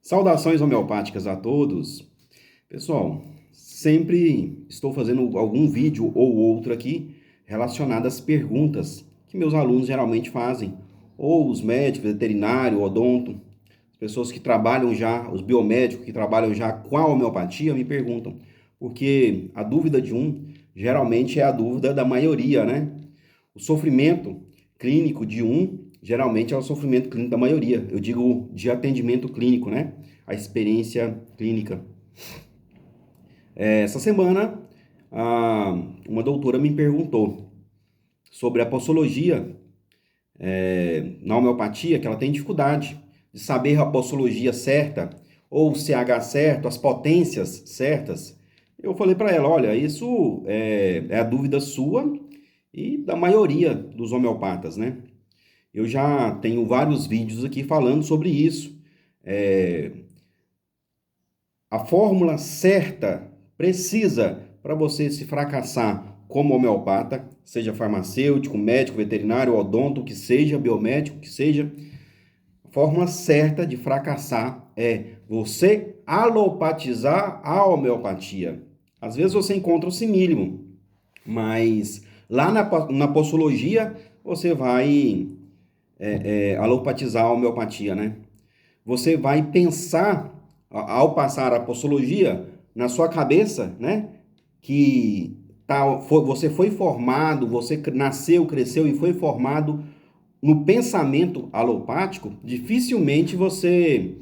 Saudações homeopáticas a todos. Pessoal, sempre estou fazendo algum vídeo ou outro aqui relacionado às perguntas que meus alunos geralmente fazem, ou os médicos, veterinário, odonto, as pessoas que trabalham já, os biomédicos que trabalham já com a homeopatia me perguntam, porque a dúvida de um geralmente é a dúvida da maioria, né? O sofrimento clínico de um geralmente é o sofrimento clínico da maioria. Eu digo de atendimento clínico, né? A experiência clínica. Essa semana, uma doutora me perguntou sobre a postologia na homeopatia, que ela tem dificuldade de saber a postologia certa, ou o CH certo, as potências certas. Eu falei para ela, olha, isso é a dúvida sua e da maioria dos homeopatas, né? Eu já tenho vários vídeos aqui falando sobre isso. É, a fórmula certa, precisa, para você se fracassar como homeopata, seja farmacêutico, médico, veterinário, odonto, que seja, biomédico, que seja, a fórmula certa de fracassar é você alopatizar a homeopatia. Às vezes você encontra o simílimo, mas lá na postologia você vai alopatizar a homeopatia, né? Você vai pensar, ao passar a postologia, na sua cabeça, né? Que você foi formado, você nasceu, cresceu e foi formado no pensamento alopático, dificilmente você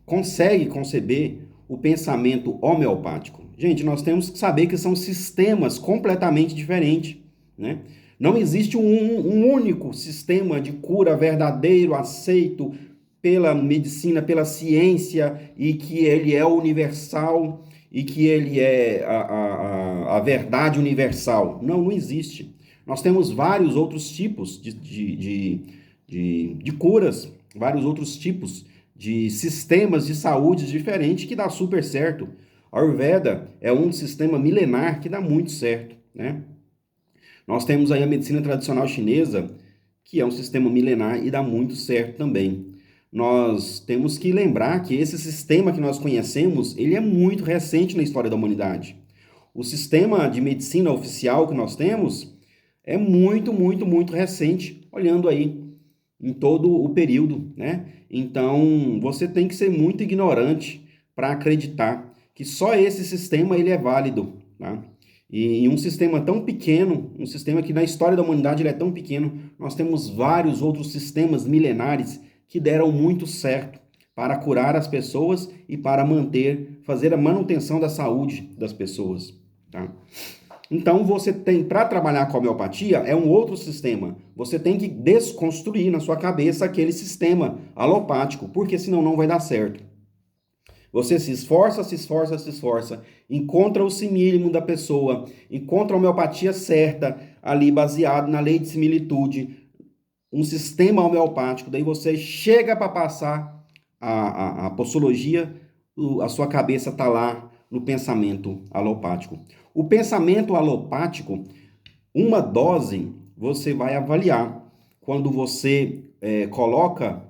consegue conceber o pensamento homeopático. Gente, nós temos que saber que são sistemas completamente diferentes, né? Não existe um único sistema de cura verdadeiro, aceito pela medicina, pela ciência, e que ele é universal e que ele é a verdade universal. Não, não existe. Nós temos vários outros tipos de curas, vários outros tipos de sistemas de saúde diferentes que dá super certo. A Ayurveda é um sistema milenar que dá muito certo, né? Nós temos aí a medicina tradicional chinesa, que é um sistema milenar e dá muito certo também. Nós temos que lembrar que esse sistema que nós conhecemos, ele é muito recente na história da humanidade. O sistema de medicina oficial que nós temos é muito recente, olhando aí em todo o período, né? Então, você tem que ser muito ignorante para acreditar que só esse sistema ele é válido, tá? E em um sistema tão pequeno, um sistema que na história da humanidade ele é tão pequeno, nós temos vários outros sistemas milenares que deram muito certo para curar as pessoas e para fazer a manutenção da saúde das pessoas, tá? Então, você tem, para trabalhar com a homeopatia, é um outro sistema. Você tem que desconstruir na sua cabeça aquele sistema alopático, porque senão não vai dar certo. Você se esforça, se esforça, se esforça, encontra o simílimo da pessoa, encontra a homeopatia certa, ali baseado na lei de similitude, um sistema homeopático, daí você chega para passar a postologia, a sua cabeça está lá no pensamento alopático. O pensamento alopático, uma dose, você vai avaliar quando você coloca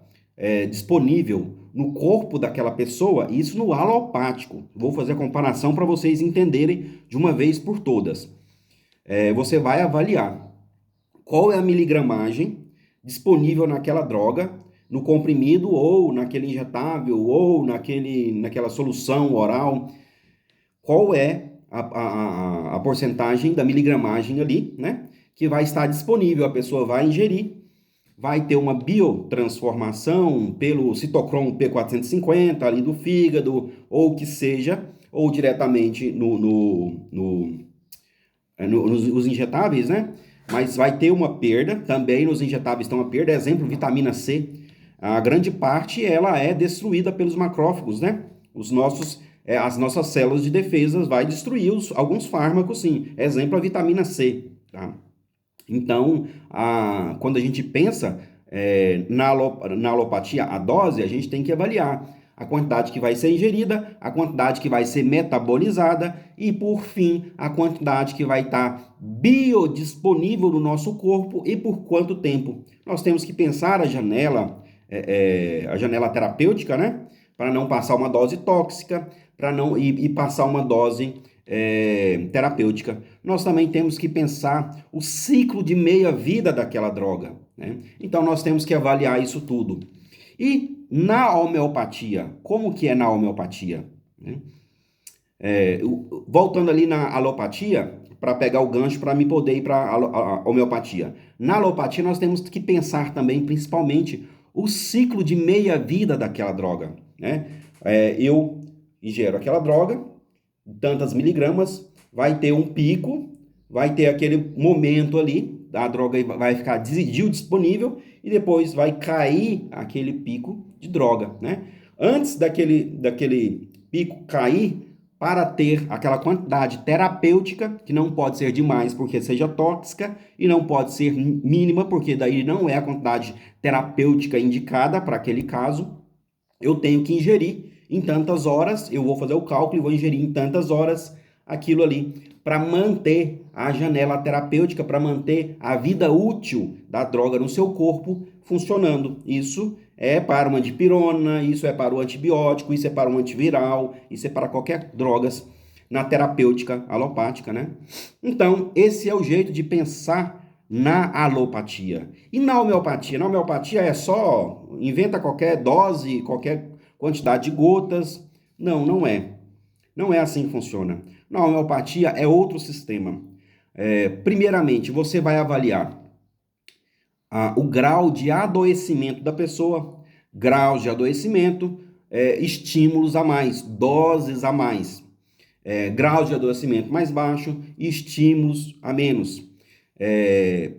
disponível no corpo daquela pessoa, isso no alopático. Vou fazer a comparação para vocês entenderem de uma vez por todas. Você vai avaliar qual é a miligramagem disponível naquela droga, no comprimido ou naquele injetável ou naquela solução oral, qual é a porcentagem da miligramagem ali, né? Que vai estar disponível, a pessoa vai ingerir, vai ter uma biotransformação pelo citocromo P450 ali do fígado, ou que seja, ou diretamente nos injetáveis, né? Mas vai ter uma perda, também nos injetáveis tem uma perda, exemplo, vitamina C. A grande parte ela é destruída pelos macrófagos, né? As nossas células de defesa vai destruir alguns fármacos, sim. Exemplo, a vitamina C, tá? Então, quando a gente pensa na alopatia, a dose, a gente tem que avaliar a quantidade que vai ser ingerida, a quantidade que vai ser metabolizada e, por fim, a quantidade que vai estar biodisponível no nosso corpo e por quanto tempo. Nós temos que pensar a janela terapêutica, né? para não passar uma dose tóxica, para não e passar uma dose terapêutica. Nós também temos que pensar o ciclo de meia-vida daquela droga, né? Então nós temos que avaliar isso tudo. E na homeopatia, como que é na homeopatia, né? Voltando ali na alopatia, para pegar o gancho para me poder ir para a homeopatia. Na alopatia, nós temos que pensar também, principalmente, o ciclo de meia-vida daquela droga, né? Eu ingero aquela droga, tantas miligramas, vai ter um pico, vai ter aquele momento ali, a droga vai ficar disponível e depois vai cair aquele pico de droga, né? Antes daquele pico cair, para ter aquela quantidade terapêutica, que não pode ser demais porque seja tóxica, e não pode ser mínima, porque daí não é a quantidade terapêutica indicada para aquele caso, eu tenho que ingerir em tantas horas, eu vou fazer o cálculo e vou ingerir em tantas horas aquilo ali, para manter a janela terapêutica, para manter a vida útil da droga no seu corpo funcionando. Isso é para uma dipirona, isso é para o antibiótico, isso é para um antiviral, isso é para qualquer drogas na terapêutica alopática, né? Então, esse é o jeito de pensar na alopatia. E na homeopatia? Na homeopatia é só inventa qualquer dose, qualquer quantidade de gotas. Não, não é. Não é assim que funciona. Na homeopatia é outro sistema. Primeiramente, você vai avaliar o grau de adoecimento da pessoa, graus de adoecimento, estímulos a mais, doses a mais, graus de adoecimento mais baixo, estímulos a menos.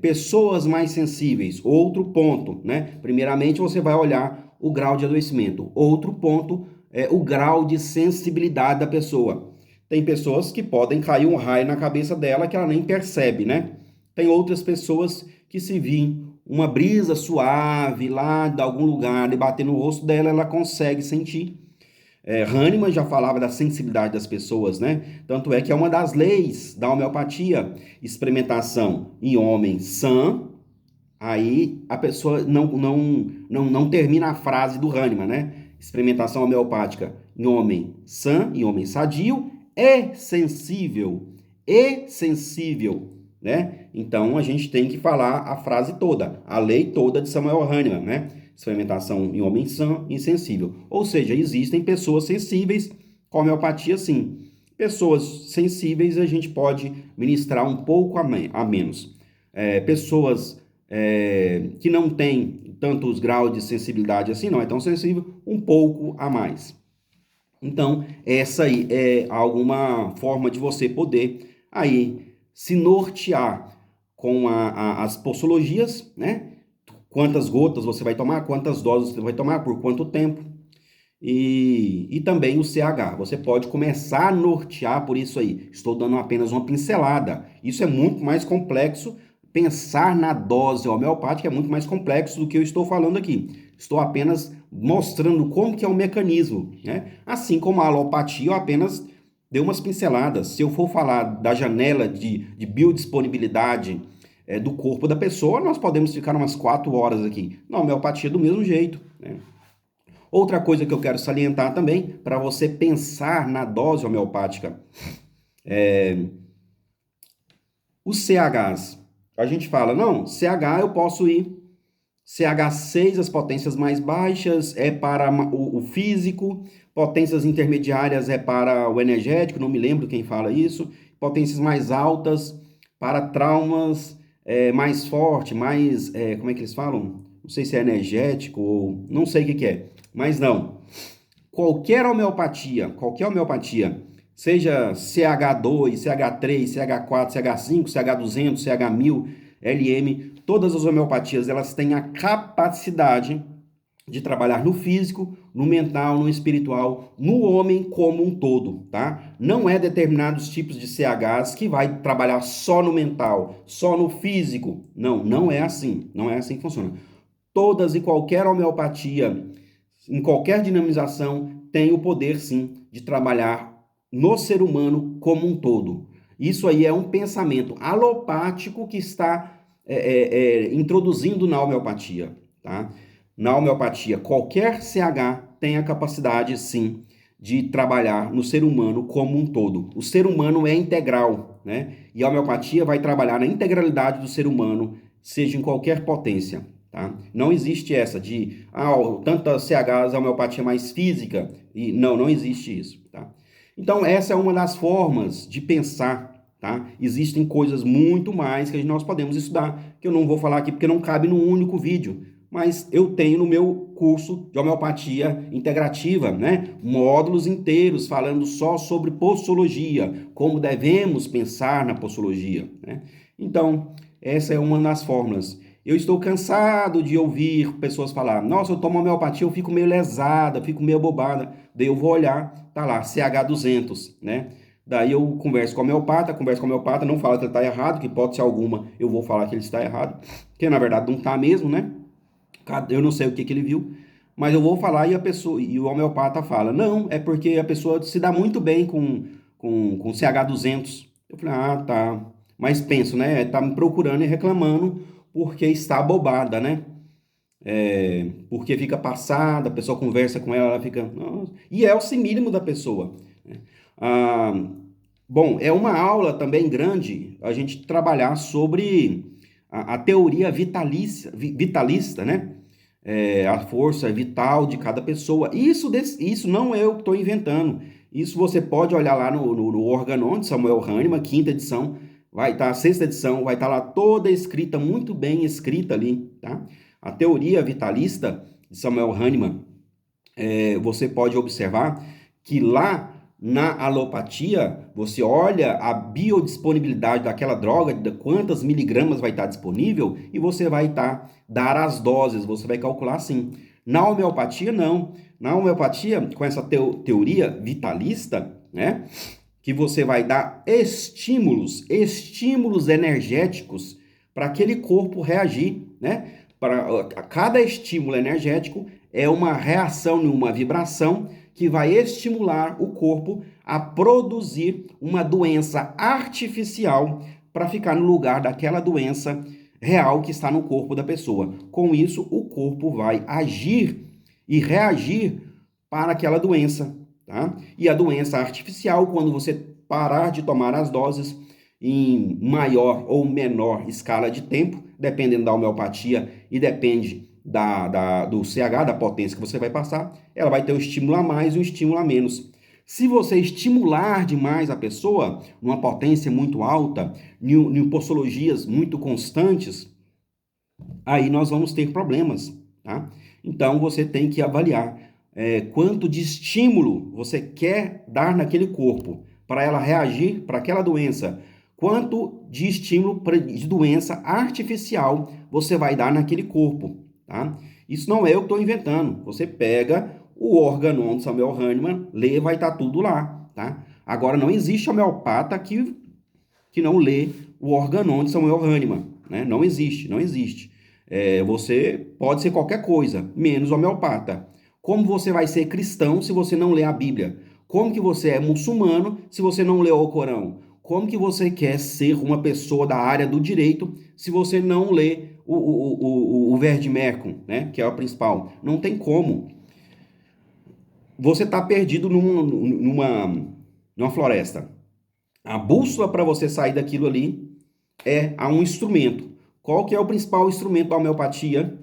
Pessoas mais sensíveis, outro ponto, né? Primeiramente você vai olhar o grau de adoecimento, outro ponto é o grau de sensibilidade da pessoa. Tem pessoas que podem cair um raio na cabeça dela que ela nem percebe, né? Tem outras pessoas que se vir uma brisa suave lá de algum lugar e bater no rosto dela, ela consegue sentir. Hahnemann já falava da sensibilidade das pessoas, né? Tanto é que é uma das leis da homeopatia, experimentação em homem sã, aí a pessoa não termina a frase do Hahnemann, né? Experimentação homeopática em homem sã, em homem sadio, e sensível, né? Então a gente tem que falar a frase toda, a lei toda de Samuel Hahnemann, né? Experimentação em homem sã e sensível. Ou seja, existem pessoas sensíveis com homeopatia, sim. Pessoas sensíveis a gente pode ministrar um pouco a menos. Pessoas que não têm tantos graus de sensibilidade assim, não é tão sensível, um pouco a mais. Então, essa aí é alguma forma de você poder aí se nortear com as posologias, né? Quantas gotas você vai tomar, quantas doses você vai tomar, por quanto tempo. E também o CH. Você pode começar a nortear por isso aí. Estou dando apenas uma pincelada. Isso é muito mais complexo. Pensar na dose homeopática é muito mais complexo do que eu estou falando aqui. Estou apenas mostrando como que é o mecanismo, né? Assim como a alopatia, eu apenas dei umas pinceladas. Se eu for falar da janela de biodisponibilidade do corpo da pessoa, nós podemos ficar umas 4 horas aqui. Na homeopatia, do mesmo jeito, né? Outra coisa que eu quero salientar também, para você pensar na dose homeopática, os CHs. A gente fala, não, CH eu posso ir CH6, as potências mais baixas, é para o físico, potências intermediárias é para o energético, não me lembro quem fala isso, potências mais altas para traumas mais forte, mais, como é que eles falam? Não sei se é energético ou não sei o que é, mas não. Qualquer homeopatia, seja CH2, CH3, CH4, CH5, CH200, CH1000, LM, todas as homeopatias, elas têm a capacidade de trabalhar no físico, no mental, no espiritual, no homem como um todo, tá? Não é determinados tipos de CHs que vai trabalhar só no mental, só no físico. Não, não é assim. Não é assim que funciona. Todas e qualquer homeopatia, em qualquer dinamização, tem o poder, sim, de trabalhar no ser humano como um todo. Isso aí é um pensamento alopático que está introduzindo na homeopatia, tá? Na homeopatia, qualquer CH tem a capacidade, sim, de trabalhar no ser humano como um todo. O ser humano é integral, né? E a homeopatia vai trabalhar na integralidade do ser humano, seja em qualquer potência, tá? Não existe essa de, tantas CHs, a homeopatia é mais física, e não existe isso, tá? Então, essa é uma das formas de pensar, tá? Existem coisas muito mais que nós podemos estudar, que eu não vou falar aqui porque não cabe num único vídeo, mas eu tenho no meu curso de homeopatia integrativa, né? Módulos inteiros falando só sobre postologia, como devemos pensar na postologia, né? Então, essa é uma das fórmulas. Eu estou cansado de ouvir pessoas falar, nossa, eu tomo homeopatia, eu fico meio lesada, fico meio bobada. Daí eu vou olhar, tá lá, CH200, né? Daí eu converso com o homeopata, não fala que ele está errado, que hipótese alguma eu vou falar que ele está errado, que na verdade não está mesmo, né? Eu não sei o que ele viu, mas eu vou falar e a pessoa e o homeopata fala, não, é porque a pessoa se dá muito bem com CH200. Eu falei, tá. Mas penso, né? Tá me procurando e reclamando porque está bobada, né? Porque fica passada, a pessoa conversa com ela, ela fica. Nossa. E é o mínimo da pessoa, né? Ah, bom, é uma aula também grande a gente trabalhar sobre a teoria vitalista, né? A força vital de cada pessoa. Isso não eu que estou inventando. Isso você pode olhar lá no Organon de Samuel Hahnemann, quinta edição, vai estar, sexta edição, vai estar lá toda escrita, muito bem escrita ali, tá? A teoria vitalista de Samuel Hahnemann, você pode observar que lá na alopatia, você olha a biodisponibilidade daquela droga, de quantas miligramas vai estar disponível, e você vai dar as doses, você vai calcular assim. Na homeopatia, não. Na homeopatia, com essa teoria vitalista, né, que você vai dar estímulos energéticos para aquele corpo reagir, né? Para cada estímulo energético é uma reação, uma vibração que vai estimular o corpo a produzir uma doença artificial para ficar no lugar daquela doença real que está no corpo da pessoa. Com isso, o corpo vai agir e reagir para aquela doença, tá? E a doença artificial, quando você parar de tomar as doses em maior ou menor escala de tempo, dependendo da homeopatia e depende do CH, da potência que você vai passar, ela vai ter um estímulo a mais e um estímulo a menos. Se você estimular demais a pessoa, numa potência muito alta, em postologias muito constantes, aí nós vamos ter problemas, tá? Então você tem que avaliar quanto de estímulo você quer dar naquele corpo para ela reagir para aquela doença, quanto de estímulo de doença artificial você vai dar naquele corpo, tá? Isso não é eu que estou inventando. Você pega o Organon de Samuel Hahnemann, lê, vai estar tudo lá, tá? Agora, não existe homeopata que não lê o Organon de Samuel Hahnemann, né? Não existe. Você pode ser qualquer coisa, menos homeopata. Como você vai ser cristão se você não lê a Bíblia? Como que você é muçulmano se você não lê o Corão? Como que você quer ser uma pessoa da área do direito se você não lê o Verdimecum, né? Que é o principal? Não tem como. Você está perdido numa floresta. A bússola para você sair daquilo ali é um instrumento. Qual que é o principal instrumento da homeopatia?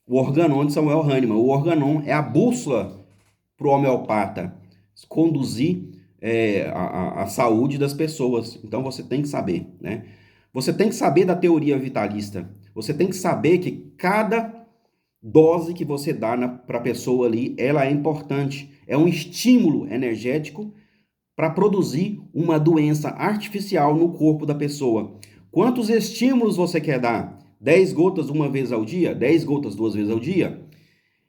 O Organon de Samuel Hahnemann. O Organon é a bússola para o homeopata conduzir a saúde das pessoas. Então você tem que saber, né? Você tem que saber da teoria vitalista. Você tem que saber que cada dose que você dá para a pessoa ali, ela é importante. É um estímulo energético para produzir uma doença artificial no corpo da pessoa. Quantos estímulos você quer dar? 10 gotas uma vez ao dia? 10 gotas duas vezes ao dia?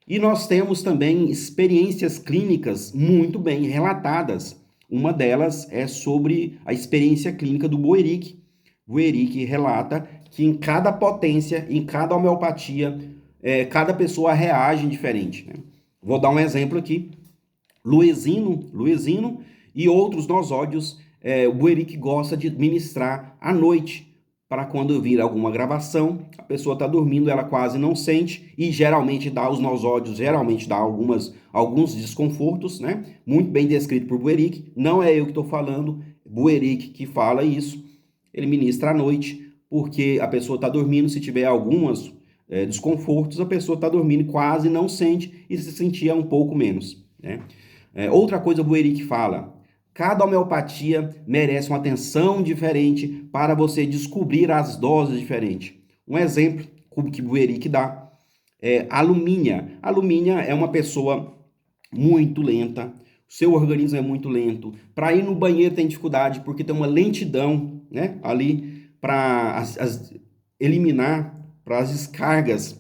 E nós temos também experiências clínicas muito bem relatadas. Uma delas é sobre a experiência clínica do Boeric. Boeric relata que em cada potência, em cada homeopatia, cada pessoa reage diferente, né? Vou dar um exemplo aqui. Luesino e outros nosódios, o Boeric gosta de ministrar à noite, para quando vir alguma gravação, a pessoa está dormindo, ela quase não sente e geralmente dá os nosódios, geralmente dá alguns desconfortos, né? Muito bem descrito por Buerick, não é eu que estou falando, Buerick que fala isso, ele ministra à noite, porque a pessoa está dormindo, se tiver alguns desconfortos, a pessoa está dormindo e quase não sente e se sentia um pouco menos, né? Outra coisa Buerick fala, cada homeopatia merece uma atenção diferente para você descobrir as doses diferentes. Um exemplo que Buerick dá é a Lumínia. A Lumínia é uma pessoa muito lenta, seu organismo é muito lento. Para ir no banheiro tem dificuldade porque tem uma lentidão, né, ali para eliminar para as descargas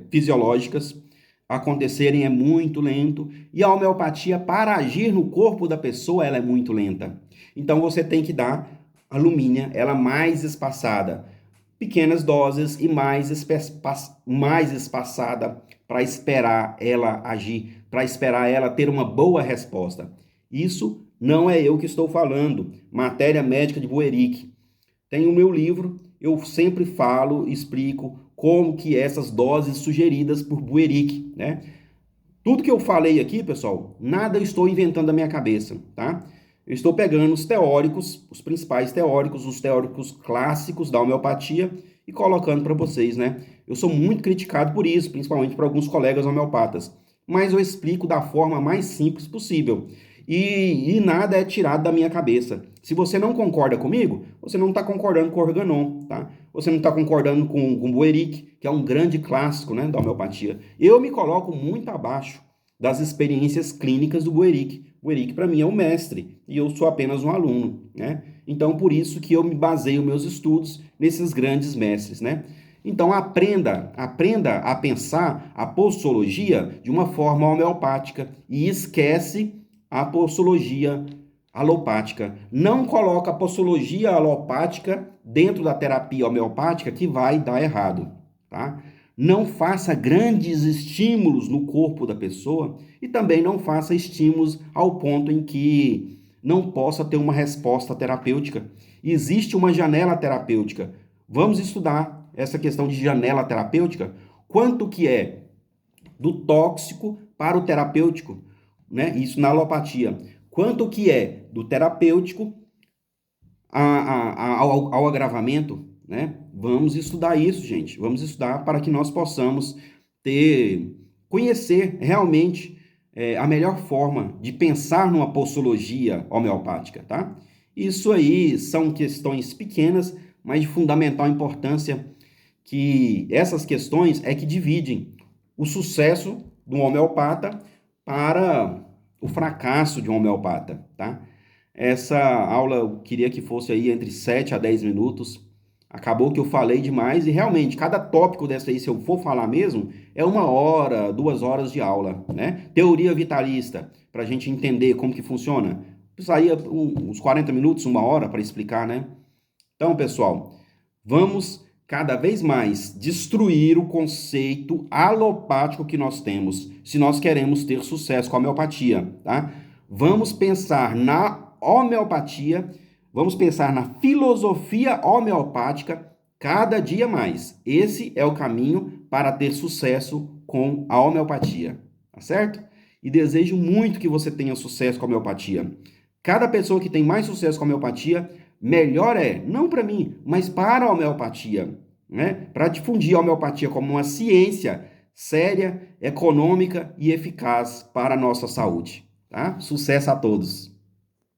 fisiológicas acontecerem é muito lento e a homeopatia para agir no corpo da pessoa ela é muito lenta. Então você tem que dar a Lumínia, ela mais espaçada, pequenas doses e mais espaçada para esperar ela agir, para esperar ela ter uma boa resposta. Isso não é eu que estou falando, matéria médica de Buerick. Tem o meu livro, eu sempre falo, explico como que essas doses sugeridas por Buerick, né? Tudo que eu falei aqui, pessoal, nada eu estou inventando da minha cabeça, tá? Eu estou pegando os teóricos, os principais teóricos, os teóricos clássicos da homeopatia e colocando para vocês, né? Eu sou muito criticado por isso, principalmente por alguns colegas homeopatas, mas eu explico da forma mais simples possível. E nada é tirado da minha cabeça. Se você não concorda comigo, você não está concordando com o Organon, tá? Você não está concordando com o Buerick, que é um grande clássico, né, da homeopatia. Eu me coloco muito abaixo das experiências clínicas do Buerick. O Buerick, para mim, é o mestre e eu sou apenas um aluno, né? Então, por isso que eu me baseio meus estudos nesses grandes mestres, né? Então, aprenda a pensar a postologia de uma forma homeopática e esquece a postologia alopática. Não coloca a postologia alopática dentro da terapia homeopática que vai dar errado, tá? Não faça grandes estímulos no corpo da pessoa e também não faça estímulos ao ponto em que não possa ter uma resposta terapêutica. Existe uma janela terapêutica. Vamos estudar essa questão de janela terapêutica. Quanto que é do tóxico para o terapêutico, né? Isso na alopatia. Quanto que é do terapêutico ao agravamento, né? Vamos estudar isso, gente. Vamos estudar para que nós possamos conhecer realmente a melhor forma de pensar numa postologia homeopática, tá? Isso aí são questões pequenas, mas de fundamental importância, que essas questões é que dividem o sucesso de um homeopata para o fracasso de um homeopata, tá? Essa aula eu queria que fosse aí entre 7 a 10 minutos. Acabou que eu falei demais e realmente cada tópico dessa aí, se eu for falar mesmo, é 1 hora, 2 horas de aula, né? Teoria vitalista, para a gente entender como que funciona. Precisaria uns 40 minutos, 1 hora para explicar, né? Então, pessoal, vamos cada vez mais destruir o conceito alopático que nós temos, se nós queremos ter sucesso com a homeopatia, tá? Vamos pensar na homeopatia, vamos pensar na filosofia homeopática cada dia mais. Esse é o caminho para ter sucesso com a homeopatia, tá certo? E desejo muito que você tenha sucesso com a homeopatia. Cada pessoa que tem mais sucesso com a homeopatia, melhor é, não para mim, mas para a homeopatia, né? Para difundir a homeopatia como uma ciência séria, econômica e eficaz para a nossa saúde, tá? Sucesso a todos!